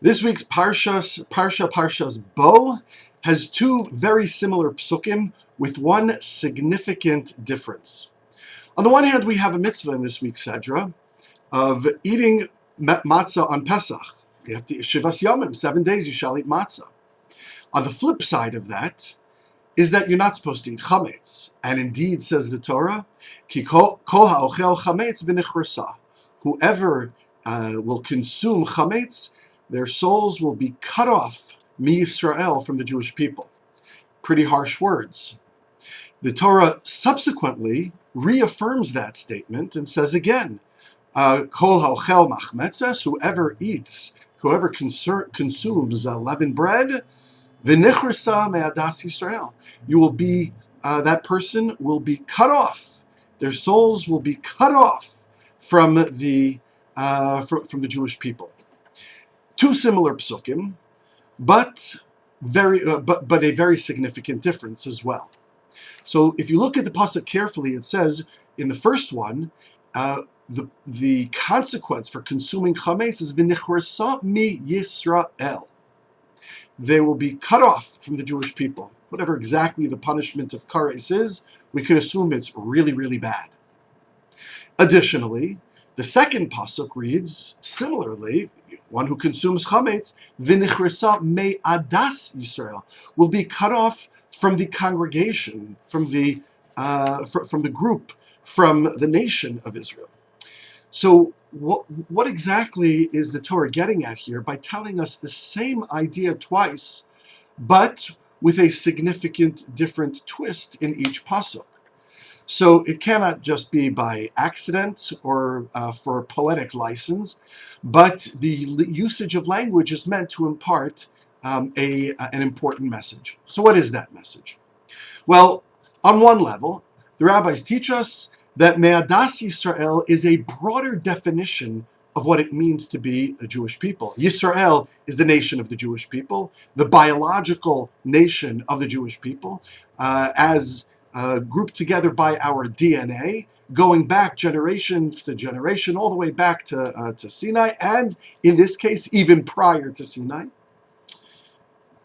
This week's Parshas Bo has two very similar psukim with one significant difference. On the one hand, we have a mitzvah in this week's Sedra of eating matzah on Pesach. You have to eat Shivas Yomim, 7 days you shall eat matzah. On the flip side of that is that you're not supposed to eat chametz. And indeed, says the Torah, Ki kol ha'ochel chametz v'nichrasa. Whoever will consume chametz, their souls will be cut off, mi-Yisrael, from the Jewish people. Pretty harsh words. The Torah subsequently reaffirms that statement and says again, Kol ha'ochel machmetzes, whoever consumes leavened bread, v'nichrasa me'adas Yisrael, that person will be cut off. Their souls will be cut off from the Jewish people. Two similar psukim, but a very significant difference as well. So if you look at the pasuk carefully, it says in the first one, the consequence for consuming chametz is v'nichrasa mi Yisrael. They will be cut off from the Jewish people. Whatever exactly the punishment of kares is, we can assume it's really, really bad. Additionally, the second pasuk reads similarly, one who consumes chametz, v'nichrasa me'adas Yisrael, will be cut off from the congregation, from the group, from the nation of Israel. So what exactly is the Torah getting at here by telling us the same idea twice, but with a significant different twist in each pasuk? So it cannot just be by accident or for poetic license, but the usage of language is meant to impart an important message. So what is that message? Well, on one level, the rabbis teach us that Me'adas Yisrael is a broader definition of what it means to be a Jewish people. Yisrael is the nation of the Jewish people, the biological nation of the Jewish people, as grouped together by our DNA, going back generation to generation, all the way back to Sinai, and in this case, even prior to Sinai.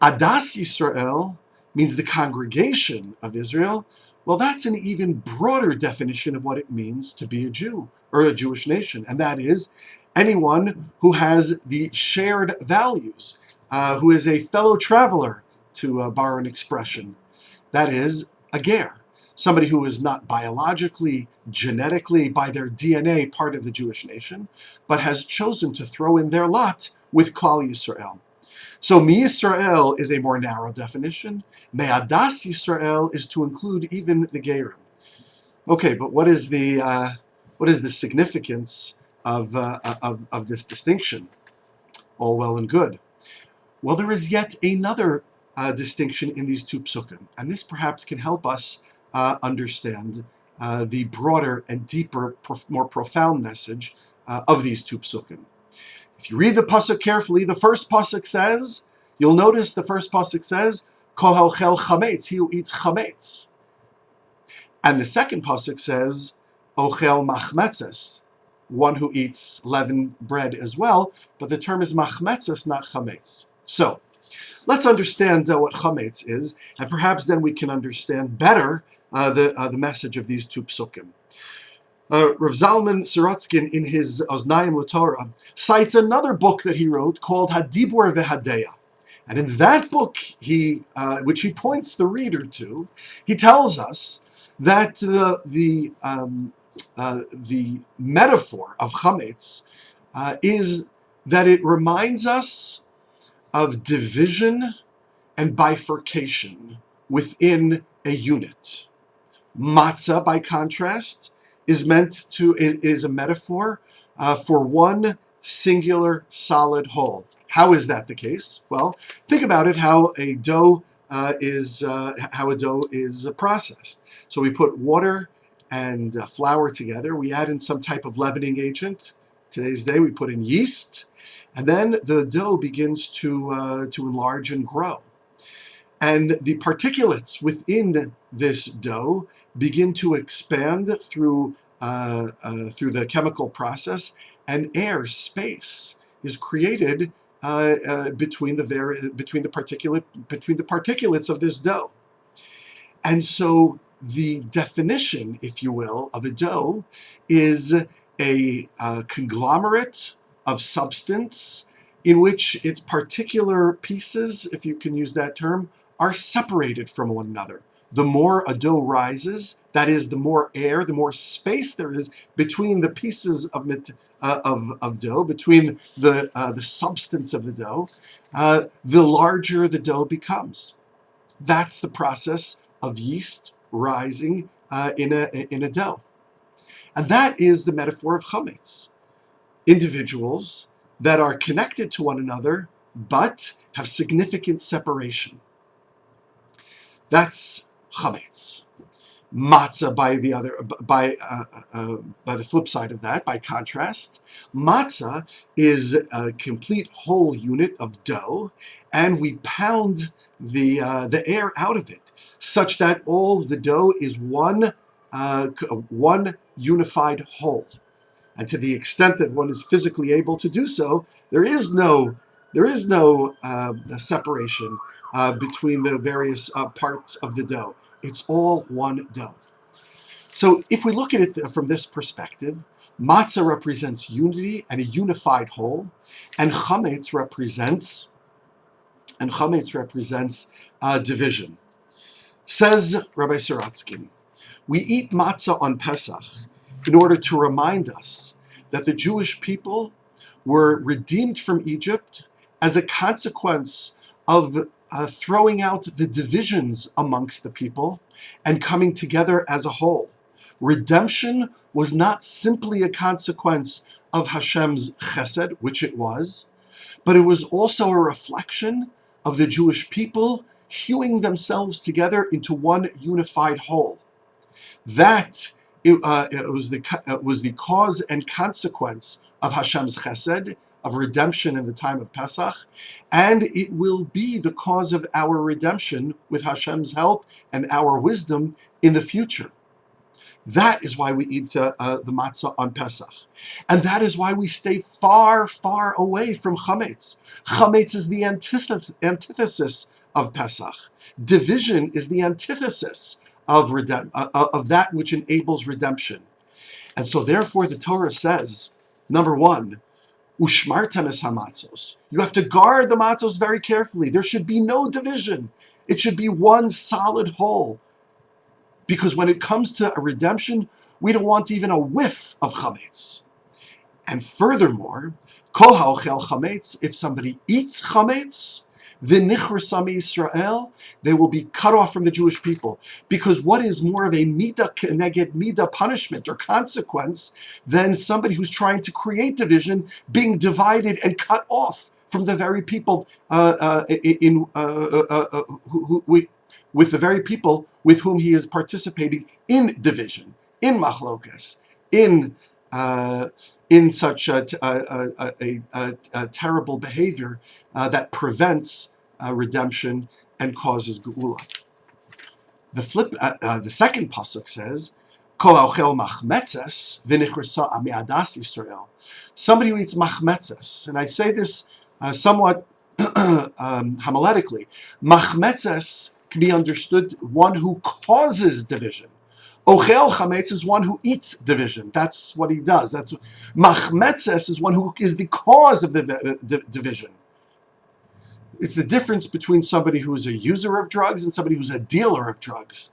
Adas Yisrael means the congregation of Israel. Well, that's an even broader definition of what it means to be a Jew, or a Jewish nation, and that is anyone who has the shared values, who is a fellow traveler, to borrow an expression. That is a ger, somebody who is not biologically, genetically, by their DNA part of the Jewish nation, but has chosen to throw in their lot with Klal Yisrael. So Mi-Yisrael is a more narrow definition. Me'adas Yisrael is to include even the gerim. Okay, but what is the significance of this distinction? All well and good. Well, there is yet another distinction in these two psukim, and this perhaps can help us understand the broader and deeper, more profound message of these two psukim. If you read the pasuk carefully, the first pasuk says, you'll notice the first pasuk says, Kol ha'ochel chametz, he who eats chametz. And the second pasuk says, Ochel machmetzes, one who eats leavened bread as well, but the term is machmetzes, not chametz. So, let's understand what chametz is, and perhaps then we can understand better the message of these two psukim. Rav Zalman Sorotzkin, in his Oznayim L'Torah, cites another book that he wrote called Hadibur V'Hadeya. And in that book, which he points the reader to, he tells us that the metaphor of chametz is that it reminds us of division and bifurcation within a unit. Matzah, by contrast, is a metaphor for one singular solid whole. How is that the case? Well, think about it. How a dough is processed. So we put water and flour together. We add in some type of leavening agent. Today's day, we put in yeast, and then the dough begins to enlarge and grow. And the particulates within this dough begin to expand through the chemical process, and air, space, is created between the particulates of this dough. And so the definition, if you will, of a dough is a conglomerate of substance in which its particular pieces, if you can use that term, are separated from one another. The more a dough rises, that is, the more air, the more space there is between the pieces of dough, between the substance of the dough, the larger the dough becomes. That's the process of yeast rising in a dough. And that is the metaphor of chametz. Individuals that are connected to one another, but have significant separation. That's chametz. Matzah, by the flip side of that, by contrast, matzah is a complete whole unit of dough, and we pound the air out of it, such that all the dough is one unified whole. And to the extent that one is physically able to do so, there is no separation between the various parts of the dough. It's all one dough. So if we look at it from this perspective, matzah represents unity and a unified whole, and chametz represents division. Says Rabbi Saratsky, we eat matzah on Pesach in order to remind us that the Jewish people were redeemed from Egypt as a consequence of throwing out the divisions amongst the people and coming together as a whole. Redemption was not simply a consequence of Hashem's chesed, which it was, but it was also a reflection of the Jewish people hewing themselves together into one unified whole. That was the cause and consequence of Hashem's chesed, of redemption in the time of Pesach, and it will be the cause of our redemption with Hashem's help and our wisdom in the future. That is why we eat the matzah on Pesach. And that is why we stay far, far away from chametz. Chametz is the antithesis of Pesach. Division is the antithesis of that which enables redemption. And so therefore the Torah says, number one, ushmartem es hamatzos. You have to guard the matzos very carefully. There should be no division. It should be one solid whole. Because when it comes to a redemption, we don't want even a whiff of chametz. And furthermore, kol ha'ochel chametz, if somebody eats chametz, v'nichrasa miYisrael, they will be cut off from the Jewish people. Because what is more of a midah keneged midah punishment or consequence than somebody who's trying to create division being divided and cut off from the very people with the very people with whom he is participating in division, in machlokas, in such a terrible behavior that prevents redemption and causes geula. The second pasuk says, "Kol ha'ochel machmetzes v'nichrasa amiadas Yisrael." Somebody who eats machmetzes, and I say this somewhat homiletically. Machmetzes can be understood one who causes division. Ochel chametz is one who eats division. That's what he does. Machmetzes is one who is the cause of the division. It's the difference between somebody who is a user of drugs and somebody who's a dealer of drugs.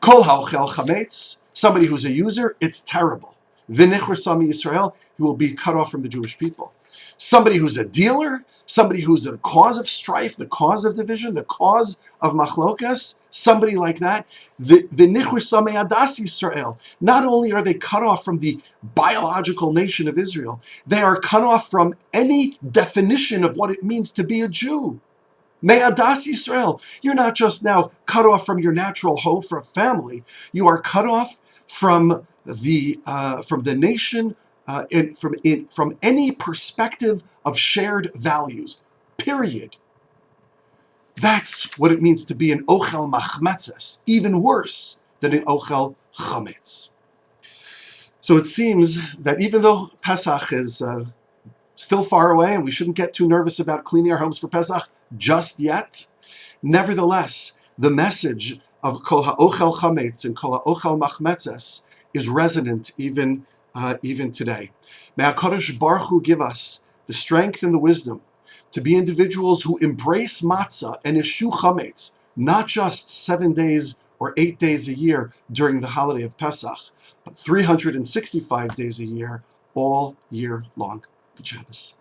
Kol ha'ochel chametz, somebody who's a user, it's terrible. V'nichrasa miYisrael, he will be cut off from the Jewish people. Somebody who's a dealer, somebody who's the cause of strife, the cause of division, the cause of machlokas, somebody like that, the v'nichrasa mi'adas Yisrael. Not only are they cut off from the biological nation of Israel, they are cut off from any definition of what it means to be a Jew. Me'adas Yisrael. You're not just now cut off from your natural home, from family. You are cut off from the nation, from any perspective of shared values, period. That's what it means to be an ochel machmetzes, even worse than an ochel chametz. So it seems that even though Pesach is still far away, and we shouldn't get too nervous about cleaning our homes for Pesach just yet. Nevertheless, the message of Kol ha'ochel chametz and Kol ha'ochel machmetzes is resonant even today. May HaKadosh Baruch Hu give us the strength and the wisdom to be individuals who embrace matzah and eschew chametz, not just 7 days or 8 days a year during the holiday of Pesach, but 365 days a year, all year long. Good Shabbos.